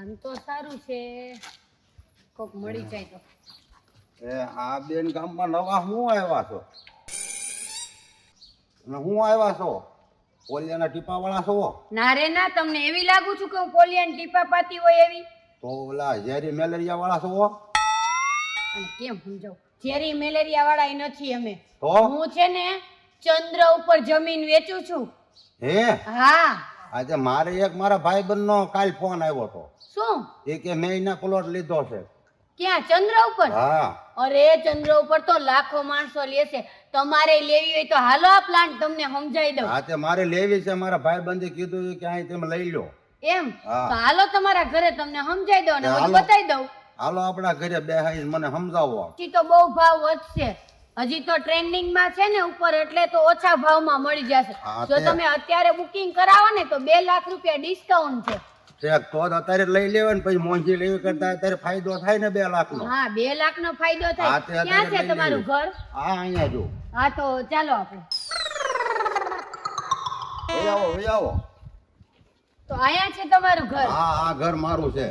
કામ તો સારું છે, કોક મળી જાય તો. આ બેન ગામમાં નવા હું આવ્યા છો અને હું આવ્યા છો પોલિયાના ટીપા વાળા છો? ના રે ના, તમને એવી લાગુ છું કે હું પોલિયાની ટીપા પાતી હોય એવી? તો ઓલા ઝેરી મેલેરિયા વાળા છો? અને કેમ સમજાવું, ઝેરી મેલેરિયા વાળા ય નથી અમે. તો હું છે ને ચંદ્ર ઉપર જમીન વેચું છું. હે હા. આજે મારે એક મારા ભાઈબંધનો કાલ ફોન આવ્યો હતો. શું? એ કે મેં એના પ્લોટ લીધો છે. ક્યાં? ચંદ્ર ઉપર? હા. અરે ચંદ્ર ઉપર તો લાખો માણસો લે છે, તમારે લેવી હોય તો હાલો આ પ્લાન્ટ તમને સમજાઈ દઉં. હા તે મારે લેવી છે, મારા ભાઈબંધે કીધું કે અહીં તમે લઈ લો. એમ? હા. તો હાલો તમારા ઘરે તમને સમજાઈ દઉં અને બધું હાલો. બતાવી દઉં. હાલો આપણા ઘરે બેહાઈ મને સમજાવો. હજી તો બહુ ભાવ વધશે, હજી તો ટ્રેન્ડિંગ માં છે ને ઉપર, એટલે તો ઓછા ભાવમાં મળી જશે. હા, જો તે- તમે અત્યારે બુકિંગ કરાવો ને તો 2 લાખ રૂપિયા ડિસ્કાઉન્ટ છે. ઠેક તો જ અત્યારે લઈ લેવાય ને પછી મોંઘી લેવી કરતા અત્યારે ફાયદો થાય ને 2 લાખનો. હા, 2 લાખ નો ફાયદો હા, થાય. તે ક્યાં છે અત્યારે લઈ તમારું લેવી. ઘર? હા અહીંયા જો. હા તો ચાલો આપણે. વહી આવો. તો અહીંયા છે તમારું ઘર? હા આ ઘર મારું છે.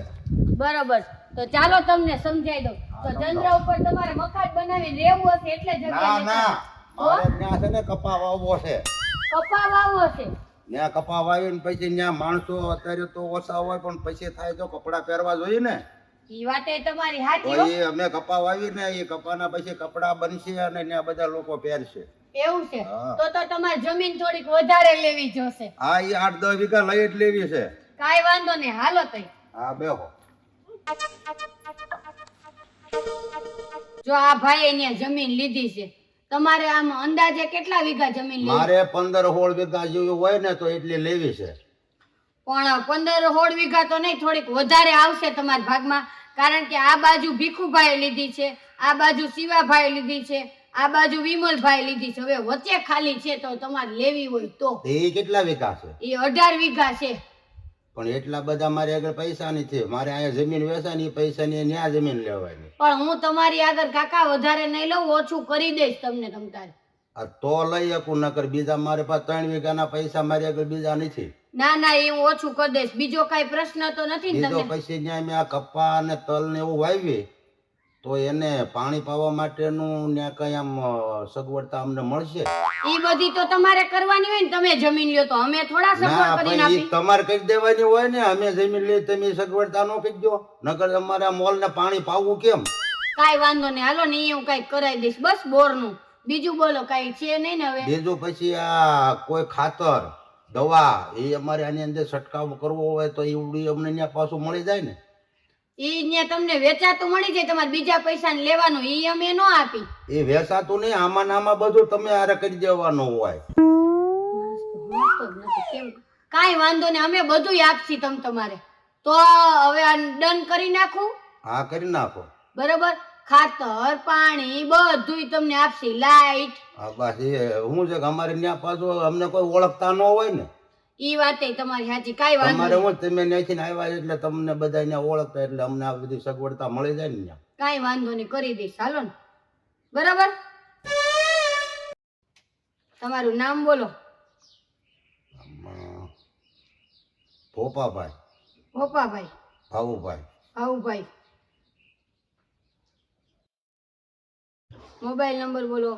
બરોબર, તો ચાલો તમને સમજાઈ દઉં. તો ચંદ્ર ઉપર તમારે મકાન બનાવીને રહેવું હશે એટલે ના જગ્યા ના તો મારે ત્યાં છે ને કપા વાવવો છે. કપા વાવવો છે. ત્યાં કપા વાવીને પછી ત્યાં માણસો અત્યારે તો ઓછા હોય પણ પછી થાય તો કપડા પહેરવા જોઈએ ને. ઈ વાતે તમારી તો સાચી હો. એ અમે કપા વાવીને એ કપાના પછી કપડા બનશે અને ત્યાં બધા લોકો પહેરશે. એવું છે? હા. તો તમારે જમીન થોડીક વધારે લેવી જોશે. હા એ 8-10 વીઘા લઈ જ લેવી છે. કાઈ વાંધો નહીં, હાલો તઈ. હા બેહો. જો આ ભાઈએ અહીંયા જમીન લીધી છે, તમારે આમ અંદાજે કેટલા વીઘા જમીન લેવી? મારે 15-16 વીઘા જેવું હોય ને તો એટલી લેવી છે. પણ 15-16 વીઘા તો નહીં, થોડીક વધારે આવશે તમારા ભાગમાં, કારણ કે આ બાજુ ભીખુભાઈ લીધી છે, આ બાજુ શિવાભાઈ લીધી છે, આ બાજુ વિમલભાઈ લીધી છે. હવે વચ્ચે ખાલી છે તો તમારે લેવી હોય તો. એ કેટલા વીઘા છે? એ 18 વીઘા છે. પણ એટલા બધા મારે આગળ પૈસા નથી. મારે અહીંયા જમીન વેચાની પૈસાની ત્યાં જમીન લેવાની. પણ હું તમારી આગળ કાકા વધારે નહીં લઉં, ઓછું કરી દઈશ તમને તમતારે. આ તો લઈ શકું નકર બીજા મારે પાસે 3 વીઘાના પૈસા મારી આગળ બીજા નથી. ના ના, એ હું ઓછું કરી દઈશ. બીજો કઈ પ્રશ્ન તો નથી ને બીજો તમને? પછી ત્યાં મેં આ કપા અને તલ ને એવું વાવી તો એને પાણી પાવા માટેનું ત્યાં કઈ આમ સગવડતા અમને મળશે? ઈ બધી તો તમારે કરવાની હોય ને, તમે જમીન લ્યો તો અમે થોડા ના સગવડ કરીને ભાઈ આપી. તમારે કઈ દેવાની હોય ને. અમે જમીન લઈ તમે સગવડતા નો કહી દો નકર અમારે મોલ ને પાણી પાવું કેમ? કાઈ વાંધો નહીં, હાલો ને હું કઈક કરાવી દઈશ. બસ બોર નું બીજું બોલો, કઈ છે નહીં ને હવે? બીજું પછી આ કોઈ ખાતર દવા એ અમારે આની અંદર છંટકાવ કરવો હોય તો એવડી અમને ત્યાં પાછું મળી જાય ને. ઈ ને તમને વેચાતું મળી જાય, તમારે બીજા પૈસા ને લેવાનું ઈ અમે નો આપી. એ વેચાતું નહીં, આમાં ને આમાં બધું તમે હારે કરી દેવાનું હોય. કાઈ વાંધો નહીં, અમે બધું આપશી તમારે. તો હવે આ ડન કરી નાખું? હા કરી નાખો. બરોબર, ખાતર પાણી બધું તમને આપશી, લાઈટ. હા બસ એ શું છે કે અમારે ત્યાં પાછું અમને કોઈ ઓળખતા ન હોય ને. ઈ વાતે તમારી સાચી, કાઈ વાંધો તમારે નહીં. હું તમે ત્યાંથી આવ્યા એટલે તમને બધા ત્યાં ઓળખતા એટલે અમને આ બધી સગવડતા મળી જાય ને ત્યાં. કાઈ વાંધો નહીં, કરી દઈશ. હાલો ને. બરાબર, તમારું નામ બોલો. આમાં ભોપાભાઈ, ભોપાભાઈ, ભાવુભાઈ. ભાવુભાઈ. મોબાઈલ નંબર બોલો.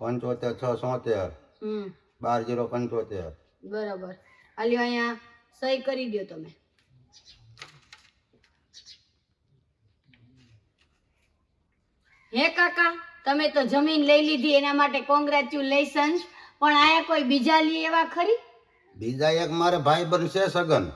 75 670 12 075. બરાબર, હાલ્યો અહીંયા સહી કરી દો તમે. હે કાકા, તમે તો જમીન લઈ લીધી એના માટે કોંગ્રેચ્યુલેશન્સ, પણ આયા કોઈ બીજા લી એવા ખરી? બીજા એક મારે ભાઈ બનશે સગન.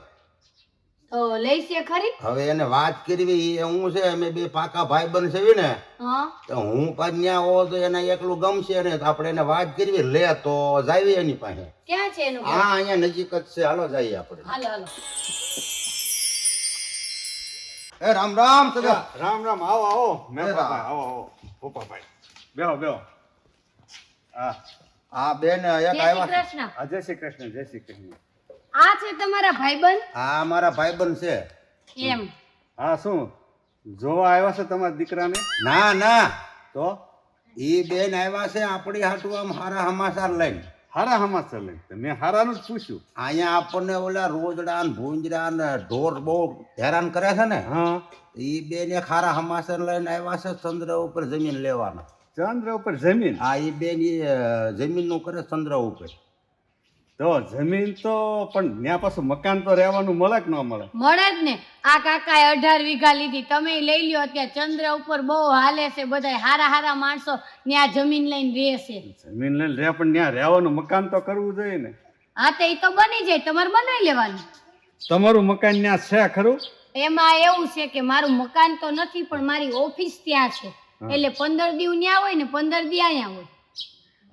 તો લઈશે ખરી? હવે એને વાત કરવી એ હું છે અમે બે પાકા ભાઈ બનશે ને હા, તો હું પાછી ત્યાં હોઉં તો એને એકલું ગમશે ને તો આપણે એને વાત કરવી લે તો જાવી એની પાસે. ક્યાં છે એનું ઘર? હા અહીંયા નજીક જ છે. હાલો જઈએ આપણે. હાલો હાલો. એ રામ રામ સગા. રામ રામ. આવો આવો એ મેપાભાઈ, રામ. આવો ભોપાભાઈ. બેહો બેહો. હા, આ બેન એક જય શ્રી આવ્યા છે. કૃષ્ણ. આ જય શ્રી કૃષ્ણ, જય શ્રી કૃષ્ણ. આ છે તમારા ભાઈબંધ? આ મારા ભાઈબંધ છે. એમ? હા, શું જોવા આવ્યા છો તમારા દીકરાને? ના ના તો ઈ બેન આવ્યા છે આપણી હાટુ આમ સારા સમાચાર લઈને. હારા હમાસર લઈને તો મેં હારાનું જ પૂછ્યું. અહીંયા આપણને ઓલા રોજડા ને ભૂંજરા ને ઢોર બહુ હેરાન કરે છે ને, હા, એ બે ને ખારા હમાસર લઈને આવ્યા છે ચંદ્ર ઉપર જમીન લેવાના. ચંદ્ર ઉપર જમીન? હા, એ બે જમીન નું કરે ચંદ્ર ઉપર. તો જમીન તો પણ ત્યાં પાછું મકાન તો રહેવાનું મળે કે ન મળે? મળે જ ને. આ કાકાએ 18 વીઘા લીધી, તમે લઈ લ્યો. અત્યારે ચંદ્ર ઉપર બહુ હાલે છે, બધા હારા હારા માણસો ત્યાં જમીન લઈને રહે છે. જમીન લઈને રહે પણ ત્યાં રહેવાનું મકાન તો કરવું જોઈએ ને. હા, તો એ તો બની જાય, તમારે બનાવી લેવાનું. તમારું મકાન ત્યાં છે ખરું? એમાં એવું છે કે મારું મકાન તો નથી, પણ મારી ઓફિસ ત્યાં છે. એટલે 15 દી ત્યાં હોય ને 15 દી અહીંયા હોય.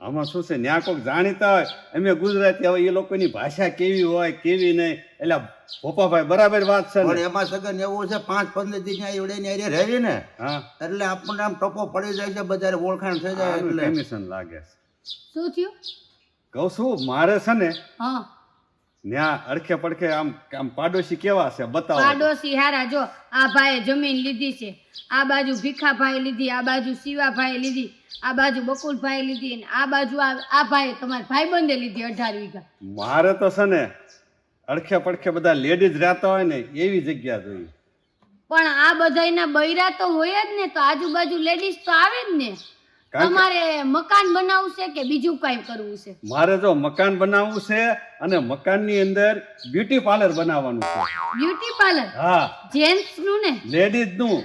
આમાં શું છે, ત્યાં કોઈક જાણીતા હોય, અમે ગુજરાતી હોય, એ લોકોની ભાષા કેવી હોય કેવી નહીં. એટલે ભોપાભાઈ બરાબર વાત છે પણ ને? એમાં સગન એવું છે 5-15 દી ત્યાં એવડે ને એરે રહી ને, હા, એટલે આપણને આમ ટપો પડી જાય છે, બજારે ઓળખાણ થઈ જાય. એટલે કમિશન લાગે છે. શું થયું? કહું છું મારે છે ને હા, ત્યાં અડખે પડખે આમ આમ પાડોશી કેવા છે બતાવો. પાડોશી હારા. જો આ ભાઈએ જમીન લીધી છે, આ બાજુ ભીખાભાઈ લીધી, આ બાજુ શિવાભાઈ લીધી, આ બાજુ બકુલભાઈ લીધી, અને આ બાજુ આ ભાઈ તમારા ભાઈબંધે લીધી 18 વીઘા. મારે તો છે ને અડખે પડખે બધા લેડીઝ રહેતા હોય ને એવી જગ્યા જોઈએ. પણ આ બધાયના બૈરા તો હોય જ ને, તો આજુબાજુ લેડીઝ તો આવે જ ને. કારણ કે તમારે મકાન બનાવવું છે કે બીજું કઈ કરવું છે? મારે જો મકાન બનાવવું છે અને મકાનની અંદર બ્યુટી પાર્લર બનાવવાનું છે. Beauty parlour? હા, જેન્ટ્સ નું ને લેડીઝ નું.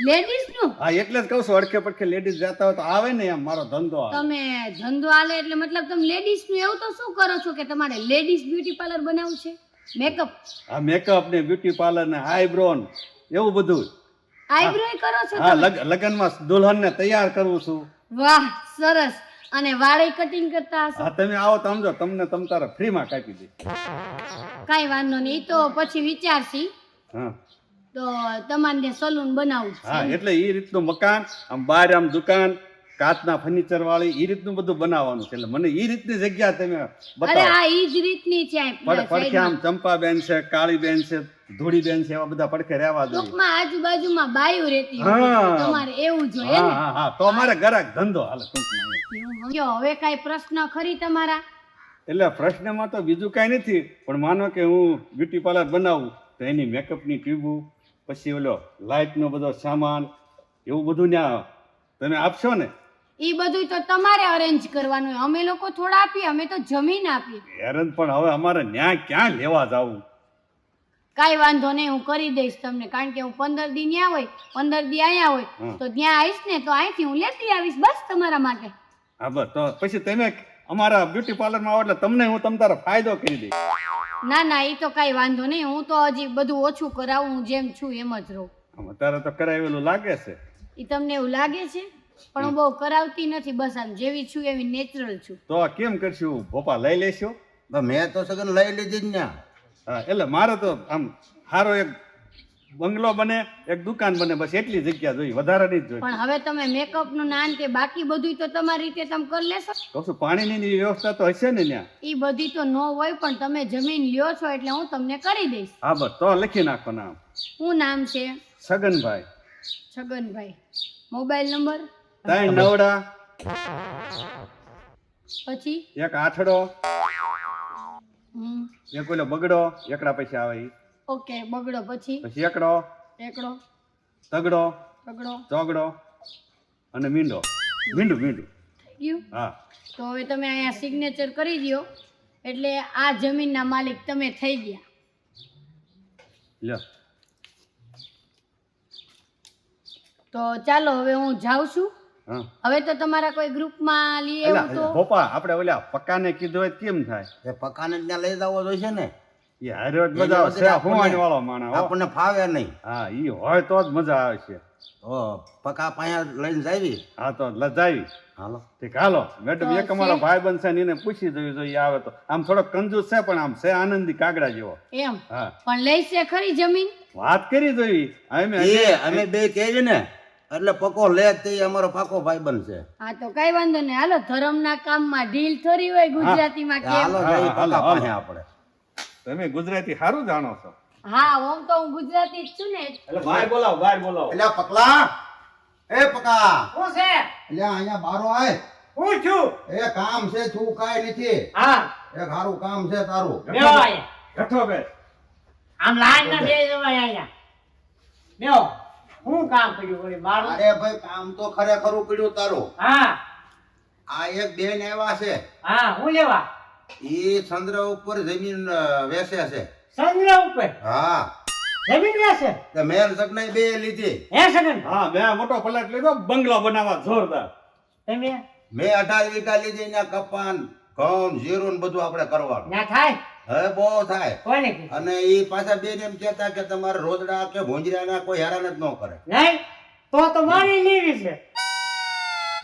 લેડીઝ નું? હા, એટલે જ કહું છું અડખે પડખે લેડીઝ રહેતા હોય તો આવે ને એમ મારો ધંધો આવે. તમે ધંધો આલે એટલે મતલબ તમે લેડીઝ નું એવું તો શું કરો છો કે તમારે લેડીઝ બ્યુટી પાર્લર બનાવવું છે? મેકઅપ? હા, મેકઅપ ને બ્યુટી પાર્લર ને આઈબ્રો એવું બધું. આઈબ્રો કરો છો હા, તમે? લગ્નમાં દુલ્હન ને તૈયાર કરું છું. વાહ, સરસ. અને વાળે કટિંગ કરતા હશો? હા, તમે આવો તો સમજો તમને તમ તારે ફ્રીમાં કાપી દે. કઈ વાંધો નહીં, ઈ તો પછી વિચારશી. હા તો તમારે સલૂન બનાવવું છે? હા, એટલે એ રીતનું મકાન, આમ બહાર આમ દુકાન, કાચના ફર્નિચર વાળી એ રીતનું બધું બનાવવાનું છે. એટલે મને એ રીતની જગ્યા તમે અરે બતાવો. આ ઈ જ રીતની છે. પડખે આમ ચંપાબેન છે, કાળીબેન છે, ધૂળીબેન છે, એવા બધા પડખે રહેવા જોઈએ. ટૂંકમાં આજુબાજુમાં બાયું રહેતી હોય, હા. તમારે એવું જોઈએ હા ને? હા હા, તો અમારે ગરાક ધંધો હાલે ટૂંકમાં. જો હવે કઈ પ્રશ્ન ખરી તમારા? એટલે પ્રશ્નમાં તો બીજું કાંઈ નથી, પણ માનો કે હું બ્યુટી પાર્લર બનાવું તો એની મેકઅપની ટ્યુબો, પછી ઓલો લાઇટનો બધો સામાન, એવું બધું ત્યાં તમે આપશો ને? ઈ બધું તો તમારે અરેન્જ કરવાનું હોય. અમે લોકો થોડા આપીએ, અમે તો જમીન આપીએ. હેરાન પણ હવે અમારે ન્યા ક્યાં લેવા જવું? કાઈ વાંધો નહીં, હું કરી દઈશ તમને. કારણ કે હું 15 દી ત્યાં હોય, 15 દી અહીંયા હોય, તો ત્યાં આવીશ ને તો અહીંથી હું લેતી આવીશ બસ તમારા માટે. હા બસ, તો પછી તમે અમારા બ્યુટી પાર્લરમાં આવો એટલે તમને હું તમ તારો ફાયદો કરી દઈશ. ના ના, ઈ તો કાઈ વાંધો નહીં. હું તો હજી બધું ઓછું કરાવું, હું જેમ છું એમ જ રહું. અત્યારે તો કરાવેલું લાગે છે. ઈ તમને એવું લાગે છે? પણ હું બહુ કરાવતી નથી, બસ આમ જેવી છું એવી નેચરલ છું. તો કેમ કરશું? ભોપા લઈ લેશો? મેં તો સગન લઈ લીધી જ ને. હા, એટલે મારે તો આમ સારો એક બંગલો બને, એક દુકાન બને, બસ એટલી જગ્યા જોઈએ, વધારે નહીં જોઈએ. પણ હવે તમે મેકઅપ નું નાન તે બાકી બધું તો તમારી રીતે તમે કરી લેશો? કહું છું પાણીની વ્યવસ્થા તો હશે ને ત્યાં? ઈ બધી તો ન હોય, પણ તમે જમીન લ્યો છો એટલે હું તમને કરી દઈશ. હા બસ, તો લખી નાખો નામ. શું નામ છે? છગનભાઈ. છગનભાઈ. Mobile number? 3 નવડા, પછી? એક આઠડો, હમ, એક ઓલો બગડો, એકડા પૈસા આવે ઈ. ઓકે. બગડો પછી? પછી એકડો, એકડો, તગડો, તગડો, ચોગડો અને મીંડો. મીંડું મીંડું. થઈ ગયું? હા, તો હવે તમે અહીંયા સિગ્નેચર કરી દો એટલે આ જમીનના માલિક તમે થઈ ગયા. લ્યો. તો ચાલો હવે હું જાઉં છું. હા, હવે તો તમારા કોઈ ગ્રુપમાં લઈ એવું એલા તો ભોપા આપણે ઓલા પક્કાને કીધું હોય તો કેમ થાય? એ પકાને ત્યાં લઈ જવો જોઈશે ને. એ હાર્યો જ મજા આવે છે, હોવાણી વાળો માણસ હો. આપણને ફાવે નહીં. હા, ઈ હોય તો જ મજા આવે છે. તો પકા પાયા લઈને જાવી. હા, તો લજાવી. હાલો. ઠીક, હાલો મેડમ. એક અમારો ભાઈ બનશે ને એને પૂછી જોયું જોઈએ આવે તો. આમ થોડો કંજૂસ છે પણ આમ છે આનંદી કાગડા જેવો. એમ? હા, પણ લઈશે ખરી જમીન? વાત કરી જોઈ. અમે બે કેવી ને એટલે પકો લે તે અમારો પાકો ભાઈ બનશે. હા, તો કઈ વાંધો નહીં. હાલો, ધર્મના કામમાં ઢીલ થોડી હોય ગુજરાતીમાં કેમ? હાલો જઈ પકા પાયા આપણે. તમે ગુજરાતી સારું જાણો છો. હા, હું તો હું ગુજરાતી જ છું ને. એટલે ભાઈ બોલાવો, ભાઈ બોલાવો. એટલે પકલા, એ પકા, શું છે? એટલે અહીંયા બારો આય. હું છું. એ કામ છે તું કાંઈ નથી. હા એક સારું કામ છે તારું. બેહો અહીંયા. ગઠો બે આમ લાઈન ના બેસી જવાય અહીંયા. બેહો. હું કામ કર્યું વળી મારું? અરે ભાઈ કામ તો ખરેખર પડ્યું તારું. હા આ એક બેન આવ્યા છે. હા હું લેવા ઈ ચંદ્ર ઉપર જમીન વેચે છે. ચંદ્ર ઉપર હા જમીન વેચે તે મેલ સગનાઈ બે લીધી. હે સગન હા મેં મોટો પ્લાટ લીધો બંગલો બનાવવા જોરદાર. તમે મેં 18 વીઘા લીધી ને કપાન ઘઉં જીરું ને બધું આપણે કરવાનું. ના થાય હવે બહુ થાય. કોને કીધું? અને ઈ પાછા બેન એમ કહેતા કે તમારે રોજડા કે ભોંજરાના કોઈ હેરાન જ ન કરે. નહીં તો મારી લેવી છે.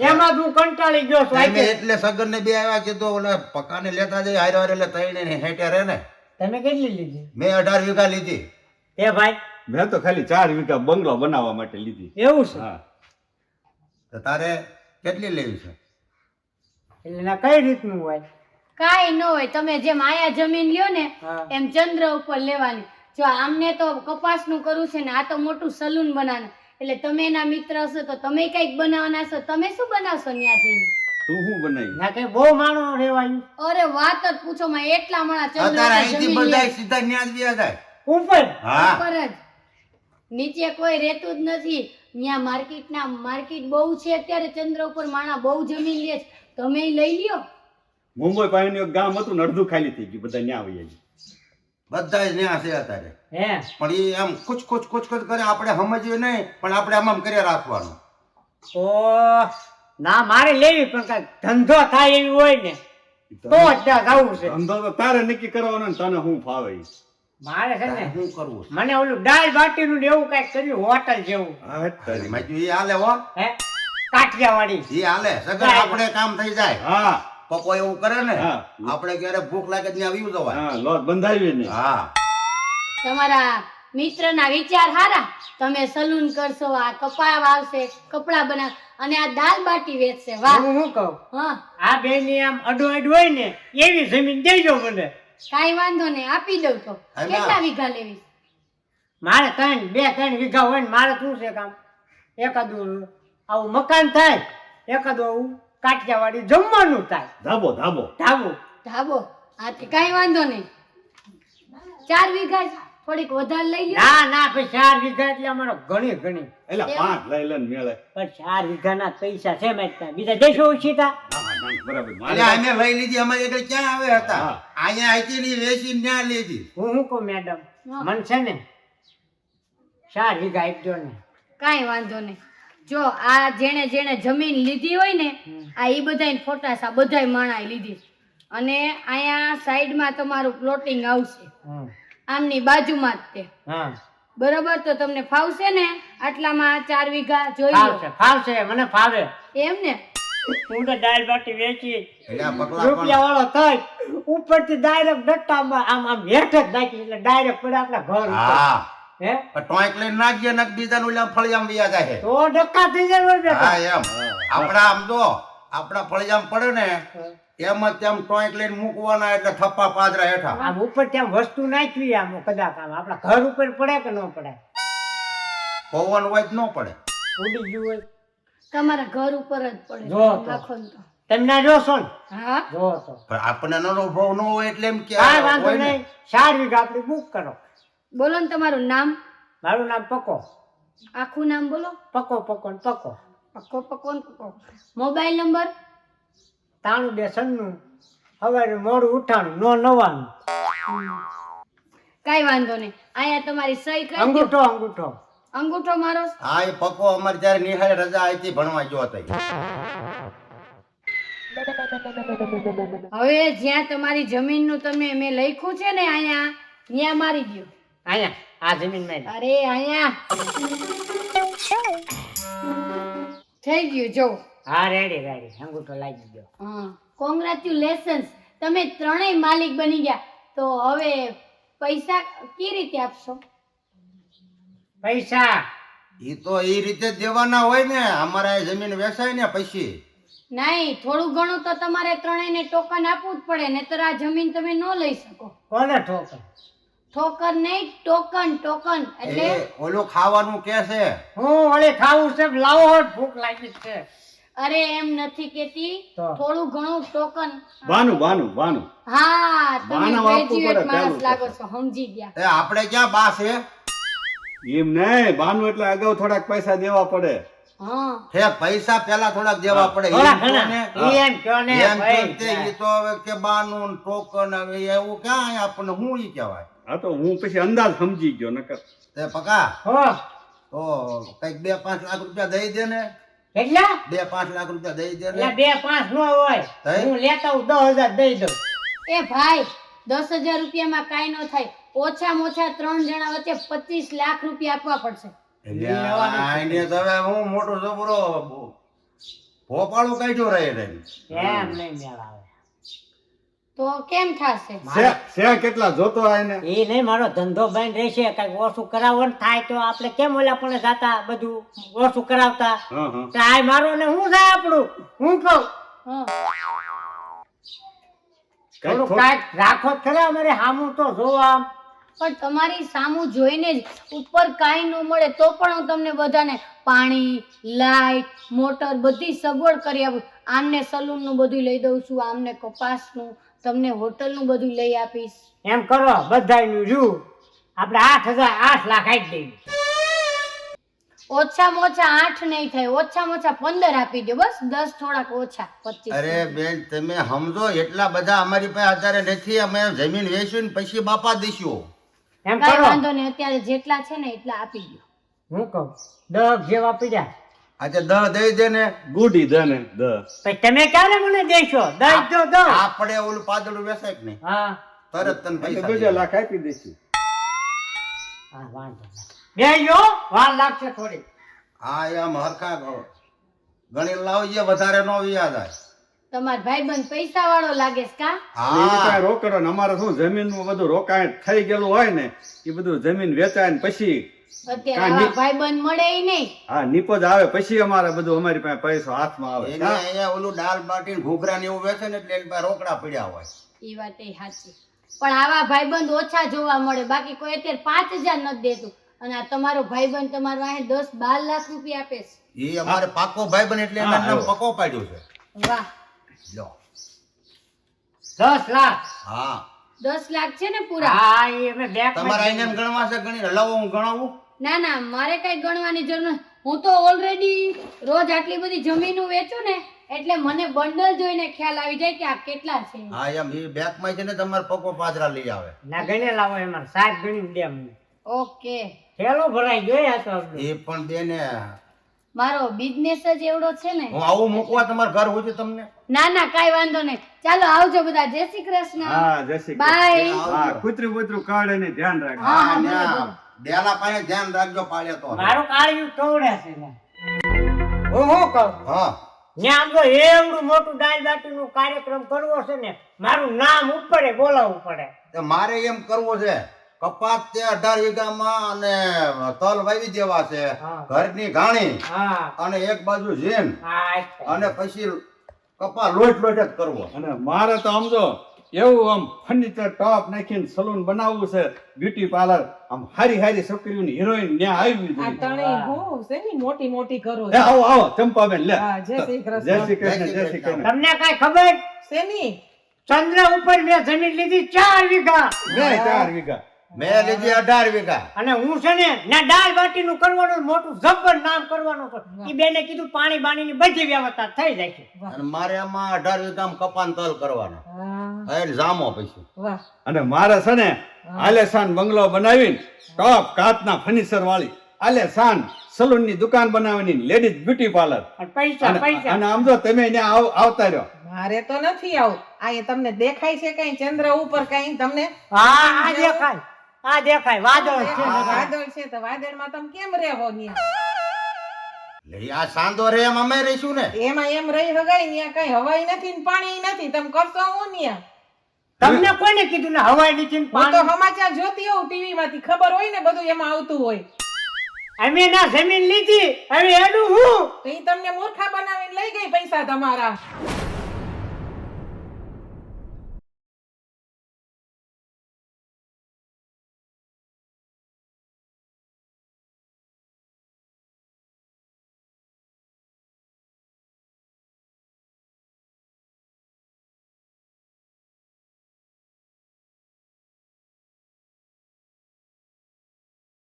એમાં તું કંટાળી ગયો છો. મેં એટલે સગન ને બે આવ્યા કીધું ઓલા પકાને લેતા જઈ હારે હારે એટલે તઈને ને હેઠે રહે ને. તમે કેટલી લીધી? મેં 18 વીઘા લીધી. એ ભાઈ મેં તો ખાલી 4 વીઘા બંગલો બનાવવા માટે લીધી. એવું છે? હા તો તારે કેટલી લેવી છે? એટલે ના કઈ રીતનું હોય? કાંઈ ન હોય, તમે જેમ આયા જમીન લ્યો ને હા. એમ ચંદ્ર ઉપર લેવાની. જો આમને તો કપાસનું કરવું છે ને આ તો મોટું સલૂન બનાવવાનું, એટલે તમે એના મિત્ર હશો તો તમે કઈક બનાવવાના છો. તમે શું બનાવશો ત્યાં જઈને? તું શું બનાવી? ના કઈ બહુ માણો રેવાયું અરે વાત જ પૂછો માં, એટલા માણા ચંદ્ર અત્યારે ઉપર અહીંથી જમીન બધા લે. સીધા ન્યા જ વ્યા જાય. ઉપર. હા ઉપર જ, નીચે કોઈ રહેતું જ નથી. ત્યાં માર્કેટ બહુ છે અત્યારે. ચંદ્ર ઉપર માણા બહુ જમીન લે છે, તમે ઈ લઈ લ્યો. મુંબઈ પાસેનું એક ગામ હતું ને અડધું ખાલી થઈ ગયું, બધા ન્યા આવી ગયા. બધા જ ન્યા છે અત્યારે. હે પણ એ આમ કુચ કરે, આપણે સમજીએ નહીં પણ આપણે આમ કર્યા રાખવાનું. તો ના મારે લેવી, પણ કઈ ધંધો થાય એવી હોય ને તો જ ત્યાં જવું છે. ધંધો તો તારે નક્કી કરવાનો ને તને શું ફાવે ઈ. મારે છે ને શું કરવું છે? મને ઓલું દાળ બાટીનું ને એવું કઈક કર્યું હોટલ જેવું. હા તારી. મેં કીધું ઈ હાલે હો, હે કાઠિયાવાડી. ઈ હાલે. સગન આપણે કામ થઈ જાય. હા પપ્પો એવું કરે ને, હા. આપણે ક્યારે ભૂખ લાગે ત્યાં આવ્યું જવાય. હા લોટ બંધાવી ને. હા તમારા મિત્રના વિચાર હારા. તમે સલૂન કરશો, આ કપા વાવશે, કપડા બનાવ, અને આ દાલ બાટી વેચશે. વાહ. હું શું કહું, હા, આ બેની આમ અડો હોય ને એવી જમીન દેજો મને. કાઈ વાંધો નહીં, આપી દઉં. તો હા, કેટલા વીઘા લેવી? મારે 2-3 વીઘા હોય ને મારે શું છે કામ, એકાદું આવું મકાન થાય, એકાદું આવું કાઠિયાવાડી જમવાનું થાય, ધાબો ધાબો. ધાબું. ધાબો? હા તે કાઈ વાંધો નહીં. 4 વીઘા જ, થોડીક વધારે લઈ લ્યો. ના ના પછી 4 વીઘા એટલે અમારો ઘણી એટલે 5 લઈ લે ને મેળે. પણ 4 વીઘાના પૈસા છે મેં બીજા દેશો ઓછીતા. બરાબર. એટલે અમે લઈ લીધી. અમારે એટલે ક્યાં આવે હતા? હા. અહીંયા આઈતી ની વેચી ન્યા લીધી. હું શું કહું મેડમ, મન છે ને 4 વીઘા આપજો ને. કાઈ વાંધો નહીં. જો આ જેણે જમીન લીધી હોય ને, આ ઈ બધાય ફોટા છે, આ બધાય માણાએ લીધી છે. અને અહીંયા સાઈડમાં તમારું પ્લોટિંગ આવશે, હમ. આમની બાજુમાં જ તે. હા બરોબર? તો તમને ફાવશે ને આટલામાં 4 વીઘા જોઈ લો. ફાવશે મને ફાવે. એમ ને? હું તો દાળ બાટી વેચી એટલે આ પગલા રૂપિયા વાળો થાય ઉપરથી ડાયરેક્ટ ડટ્ટામાં આમ હેઠ જ નાખી એટલે ડાયરેક્ટ પડે આપણા ઘર ઉપર. હા હે ટોંક લઈને નાખીએ ને બીજાનું ઓલા ફળિયામાં વ્યા જાય. તો ડક્કા થઈ જાય મારા બેટા. હા એમ આપડા આમ જો આપડા ફળિયામાં પડે ને એમ જ તેમ ટોંક લઈને મૂકવાના એટલે થપ્પા પાદરા હેઠા. આમ ઉપર ત્યાં વસ્તુ નાખવી આમ કદાચ આમ આપણા ઘર ઉપર પડે કે ન પડે, પવન હોય જ ન પડે. ઉડી ગયું હોય તમારા ઘર ઉપર જ પડે. જો તો. નાખો ને તો. તમે ના જોશો ને, હા, જો તો. પણ આપણને અનુભવ ન હોય એટલે એમ કે હા વાંધો હોય ને. નહીં, 4 વીઘા આપણી બુક કરો. બોલો ને તમારું નામ. મારું નામ પકો. આખું નામ બોલો. પકો પકો ને પકો. પક્કો પક્કો ને પક્કો. Mobile number? 92 સવારે મોડું ઉઠાણું નો 9. કાઈ વાંધો નહીં. અહીંયા તમારી સહી કરી દો. અંગૂઠો અંગૂઠો મારો. હા એ પક્કો અમારે જયારે નિહાળે રજા આવી ભણવા ગયો હતો. હવે જ્યાં તમારી જમીનનું તમે મેં લખ્યું છે ને અહીંયા, ત્યાં મારી દો. અહીંયા આ જમીન માં અરે અહીંયા થઈ ગયું. જો હા રેડી અંગૂઠો લાગી ગયો. હા, કોંગ્રેચ્યુલેશન્સ, તમે ત્રણેય માલિક બની ગયા. તો હવે પૈસા કેવી રીતે આપશો? પૈસા ઈ તો એ રીતે જ દેવાના હોય ને. અમારે જમીન વેચાય ને પછી. નહીં, થોડું ઘણું તો તમારે ત્રણેયને ટોકન આપવું જ પડે, નહીતર આ જમીન તમે ન લઈ શકો. કોને ઠોકર? ઠોકર નહીં, ટોકન. એટલે એ ઓલું ખાવાનું કે છે. હું વળી ખાવું છે, લાવો ભૂખ લાગી છે. અરે એમ નથી કેતી, તો? થોડું ઘણું ટોકન. બાનું હા, તમે બાનું આપવું પડે, ગ્રેજ્યુએટ માણસ પહેલું લાગો છો, સમજી ગયા. એ આપણે ક્યાં બા છે? એમ નહીં, બાનું એટલે અગાઉ થોડાક પૈસા દેવા પડે. હા, ઠેક પૈસા પેલા થોડાક દેવા પડે. થોડા એમ કહો ને. ઘણા એમ કહો ને એમ ભાઈ. કહો તે ઈ તો હવે કે બાનું ને ટોકન હવે એવું ક્યાં અહીંયા આપણને હું ઈ કહેવાય? હા તો હું પછી અંદાજ સમજી ગયો નકર. તે પકા હો તો કઈક 2-5 લાખ રૂપિયા દઈ દે ને. કેટલા 2-5 લાખ રૂપિયા દઈ દે એટલે ને. 2-5 નો હોય તઈ? હું લેતા હું 10,000 દઈ દઉં. એ ભાઈ 10,000 રૂપિયામાં કાંઈ ન થાય. ઓછામાં ઓછા 3 જણા વચ્ચે 25 લાખ રૂપિયા આપવા પડશે. એટલે આઈને તો હવે હું મોટો છોકરો ભોપાળું કાઢ્યો રહે રે. એમ નહીં મેળ આવે. તો કેમ થશે? છે કેટલા જોતો આને? એ નહીં, મારો ધંધો બંધ રહેશે, કઈક ઓછું કરાવવાનું થાય તો આપણે કેમ ઓલા પણ જાતા બધું ઓછું કરાવતા. હા હા તો આ મારો ને શું થાય આપણું, હું કહું હા, થોડું કાંઈક રાખો જ ખરા અમારે સામું તો જોવા. પણ તમારી સામું જોઈને જ ઉપર કાંઈ ન મળે તો પણ હું તમને બધાને પાણી, લાઈટ, મોટર બધી સગવડ કરી આપું. આમને સલૂનનું બધું લઈ દઉં છું, આમને કપાસનું, તમને હોટલનું બધું લઈ આપીશ. એમ કરો બધાયનું જુ આપણે 8 લાખ આપી દઈએ. ઓછામાં ઓછા 8 નહીં થાય, ઓછામાં ઓછા 15 આપી દો, બસ 10 થોડાક ઓછા 25. અરે બેન તમે સમજો એટલા બધા અમારી પાસે અત્યારે નથી. અમે જમીન વેચીને પછી બાપા દઈશું. એમ કાંઈ કરો વાંધો નહીં, અત્યારે જેટલા છે ને એટલા આપી દો. હું કહું 10 જેવા પીડ્યા આજે 10 દઈ દે ને. ગુડી દે ને દ. પછી તમે ક્યારે મને દેશો? દઈ દો દો. આપણે ઓલું પાદળું વેચાય કે નહીં, હા તરત તને પૈસા 2 દઈ. લાખ આપી દઈશું. હા વાંધો નહીં. બેજો વાર લાગશે થોડી. હા એમ હરખા ગણી લાવજે, વધારે નો વ્યાજ થાય. તમાર ભાઈબંધ પૈસા વાળો લાગે છે કા? અને એ હા કાંઈ રોકડો ને અમારે શું જમીનનું બધું રોકાણ થઈ ગયેલું હોય ને એ બધું જમીન વેચાય ને પછી અત્યારે આવા ભાઈબંધ મળે ય નહીં. હા નિપજ આવે પછી અમારે બધું અમારી પાસે પૈસો હાથમાં આવે. એને અહીંયા ઓલું દાળ બાટી ઘૂઘરા ને એવું વેચે ને એટલે એની પાસે રોકડા પડ્યા હોય. ઈ વાત એ સાચી. પણ આવા ભાઈબંધ ઓછા જોવા મળે, બાકી કોઈ અત્યારે 5,000 નથી દેતું. અને આ તમારો ભાઈબંધ તમારો અહીં 10-12 લાખ રૂપિયા આપે છે. એ અમારે પાકો ભાઈ બને એટલે એના નામ પકો પાડ્યું છે. વાહ, લો 10 લાખ. હા 10 લાખ છે ને પૂરા? હા એ અમે બેંક તમારે આઈને ગણવા છે ગણી લાવો હું ગણાવું. ના ના, મારે કઈ ગણવાની જરૂર નથી. હું તો ઓલરેડી રોજ આટલી બધી જમીનો વેચું ને એટલે મને બંડલ જોઈને ખ્યાલ આવી જાય કે આ કેટલા છે. હા એમ એ બેંક માં છે ને તમારે પકો પાદરા લઈ આવે. ના ગણે લાવો એમાં 7 ગણી દે અમને. ઓકે, થેલો ભરાઈ ગયો આ તો. એ પણ બેને મારો બિઝનેસ જ એવડો છે ને. હું આવું મૂકવા તમારા ઘર હોય તમને. ના ના, કાઈ વાંધો નહીં. ચાલો આવજો બધા. જય શ્રી કૃષ્ણ. હા જય શ્રી કૃષ્ણ. બાય. હા કૂતરું બૂતરું કાઢે ને ધ્યાન રાખે. હા, હા બરાબર. ત્યાં ડેલા પાસે ધ્યાન રાખજો પાડ્યા તો. મારું કાળિયું કવડે છે ને. હું કહું હા ને આમ તો એવડું મોટું દાળ બાટીનું કાર્યક્રમ કરવો છે ને મારું નામ ઉપર બોલાવવું પડે. તો મારે એમ કરવું છે. કપાસ તે 18 વીઘામાં અને તલ વાવી દેવા છે. હા. ઘરની ઘાણી હા અને એક બાજુ ઝીન હા અચ્છા. અને પછી કપા લોટ લોટ જ કરવો. અને મારે તો આમ જો એવું આમ ફર્નિચર ટોપ નાખીને સલૂન બનાવવું છે, બ્યુટી પાર્લર, આમ હારી હારી છોકરીઓની હિરોઈન ત્યાં આવી આ જોઈએ. ત્રણેય બહુ છે ને મોટી મોટી કરો એ આવો આવો ચંપાબેન લે. હા, જય શ્રી કૃષ્ણ. જય શ્રી કૃષ્ણ જય શ્રી કૃષ્ણ. તમને કઈ ખબર? શેની? ચંદ્ર ઉપર મેં જમીન લીધી 4 વીઘા બે 4 વીઘા. મેં લીધી 18 વીઘા. અને હું છે ને ના દાળ બાટીનું કરવાનું મોટું જબ્બર નામ કરવાનું છે. ઈ બેને કીધું પાણી બાણીની બધી વ્યવસ્થા થઈ જાય છે. અને મારે આમાં 18 વીઘામાં કપાન તલ કરવાના. હા, એટલે જામો પછી. વાહ. અને મારે છે ને આલેશાન બંગલો બનાવીને ટોપ કાચના ફર્નિચર વાળી આલેશાન સલૂન ની દુકાન બનાવવાની, લેડીઝ બ્યુટી પાર્લર. અને પૈસા પૈસા અને આમ જો તમે ત્યાં આવતા રહ્યો. મારે તો નથી આવું. આ એ તમને દેખાય છે કઈ ચંદ્ર ઉપર કઈ તમને? હા આ દેખાય આ દેખાય વાદળ છે. વાદળ છે તો વાદળમાં તમે કેમ રહેવો ન્યા? એટલે આ સાંધો રે એમ અમે રહીશું ને. એમાં એમ રહી હગાય ન્યા કઈ હવાઈ નથી ને પાણી નથી. તમે કરશો હું ન્યા? તમને કોને કીધું ને હવાઈ નીચે હું તો પાણી? સમાચાર જોતી હોઉં ટીવી માંથી, ખબર હોય ને બધું એમાં આવતું હોય. અમે ના જમીન લીધી હવે એનું હું તો ઈ તમને મૂર્ખા બનાવીને લઈ ગઈ પૈસા તમારા.